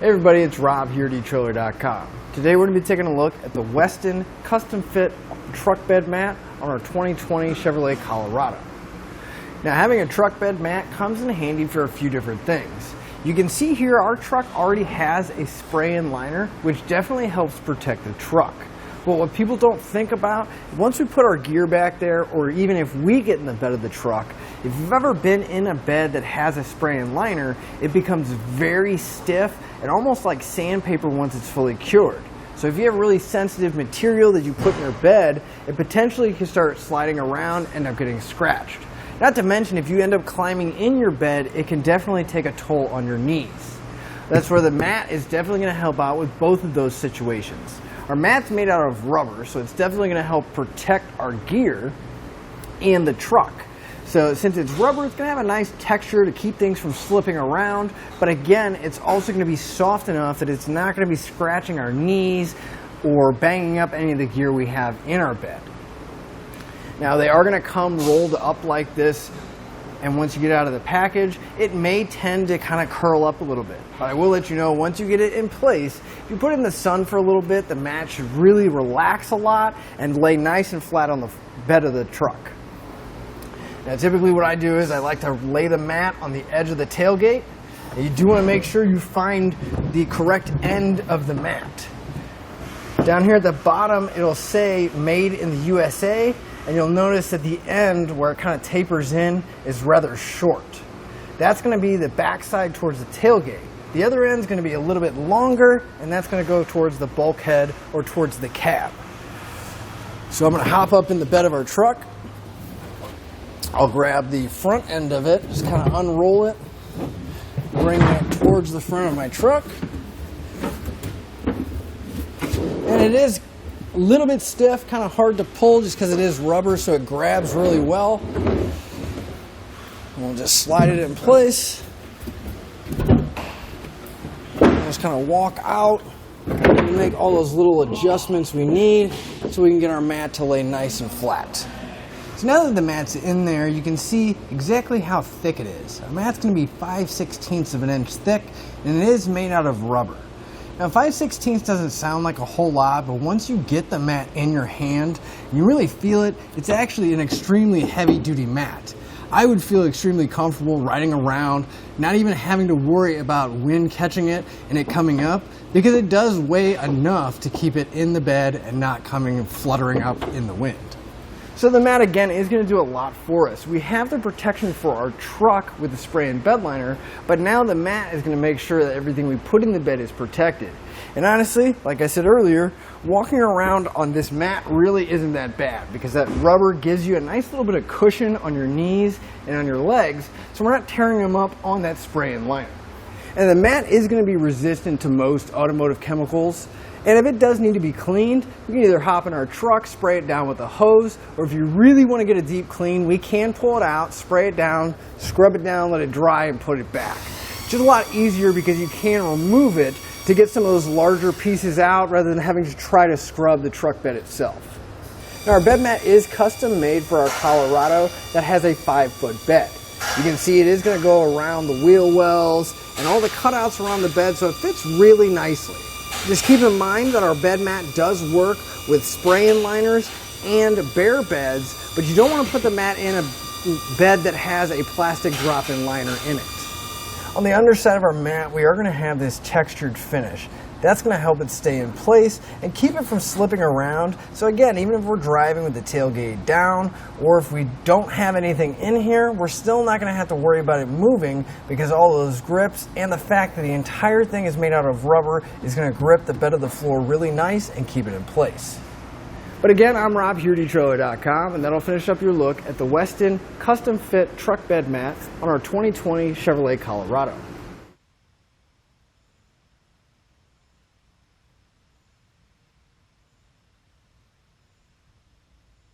Hey everybody, it's Rob here at etrailer.com. Today we're going to be taking a look at the Westin custom fit truck bed mat on our 2020 Chevrolet Colorado. Now, having a truck bed mat comes in handy for a few different things. You can see here our truck already has a spray-in liner, which definitely helps protect the truck. But what people don't think about, once we put our gear back there, or even if we get in the bed of the truck, if you've ever been in a bed that has a spray-in liner, it becomes very stiff and almost like sandpaper once it's fully cured. So if you have really sensitive material that you put in your bed, it potentially can start sliding around and end up getting scratched. Not to mention, if you end up climbing in your bed, it can definitely take a toll on your knees. That's where the mat is definitely going to help out with both of those situations. Our mat's made out of rubber, so it's definitely going to help protect our gear and the truck. So since it's rubber, it's going to have a nice texture to keep things from slipping around, but again, it's also going to be soft enough that it's not going to be scratching our knees or banging up any of the gear we have in our bed. Now, they are going to come rolled up like this, and once you get out of the package, it may tend to kind of curl up a little bit. But I will let you know, once you get it in place, if you put it in the sun for a little bit, the mat should really relax a lot and lay nice and flat on the bed of the truck. Now, typically what I do is I like to lay the mat on the edge of the tailgate. And you do want to make sure you find the correct end of the mat. Down here at the bottom, it'll say Made in the USA. And you'll notice at the end where it kind of tapers in is rather short. That's going to be the backside towards the tailgate. The other end is going to be a little bit longer, and that's going to go towards the bulkhead or towards the cab. So I'm going to hop up in the bed of our truck. I'll grab the front end of it, just kind of unroll it, bring it towards the front of my truck. And it is a little bit stiff, kind of hard to pull just because it is rubber, so it grabs really well. We'll just slide it in place. Just kind of walk out and make all those little adjustments we need so we can get our mat to lay nice and flat. So now that the mat's in there, you can see exactly how thick it is. Our mat's going to be 5/16 of an inch thick, and it is made out of rubber. Now, 5/16 doesn't sound like a whole lot, but once you get the mat in your hand, and you really feel it, it's actually an extremely heavy-duty mat. I would feel extremely comfortable riding around, not even having to worry about wind catching it and it coming up, because it does weigh enough to keep it in the bed and not coming and fluttering up in the wind. So the mat, again, is going to do a lot for us. We have the protection for our truck with the spray-in bed liner, but now the mat is going to make sure that everything we put in the bed is protected. And honestly, like I said earlier, walking around on this mat really isn't that bad because that rubber gives you a nice little bit of cushion on your knees and on your legs, so we're not tearing them up on that spray-in liner. And the mat is going to be resistant to most automotive chemicals. And if it does need to be cleaned, we can either hop in our truck, spray it down with a hose, or if you really want to get a deep clean, we can pull it out, spray it down, scrub it down, let it dry, and put it back. It's just a lot easier because you can remove it to get some of those larger pieces out rather than having to try to scrub the truck bed itself. Now, our bed mat is custom made for our Colorado that has a 5-foot bed. You can see it is going to go around the wheel wells and all the cutouts around the bed, so it fits really nicely. Just keep in mind that our bed mat does work with spray-in liners and bare beds, but you don't want to put the mat in a bed that has a plastic drop-in liner in it. On the underside of our mat, we are going to have this textured finish. That's going to help it stay in place and keep it from slipping around. So again, even if we're driving with the tailgate down, or if we don't have anything in here, we're still not going to have to worry about it moving because all those grips and the fact that the entire thing is made out of rubber is going to grip the bed of the floor really nice and keep it in place. But again, I'm Rob here at etrailer.com, and that'll finish up your look at the Westin custom fit truck bed mat on our 2020 Chevrolet Colorado.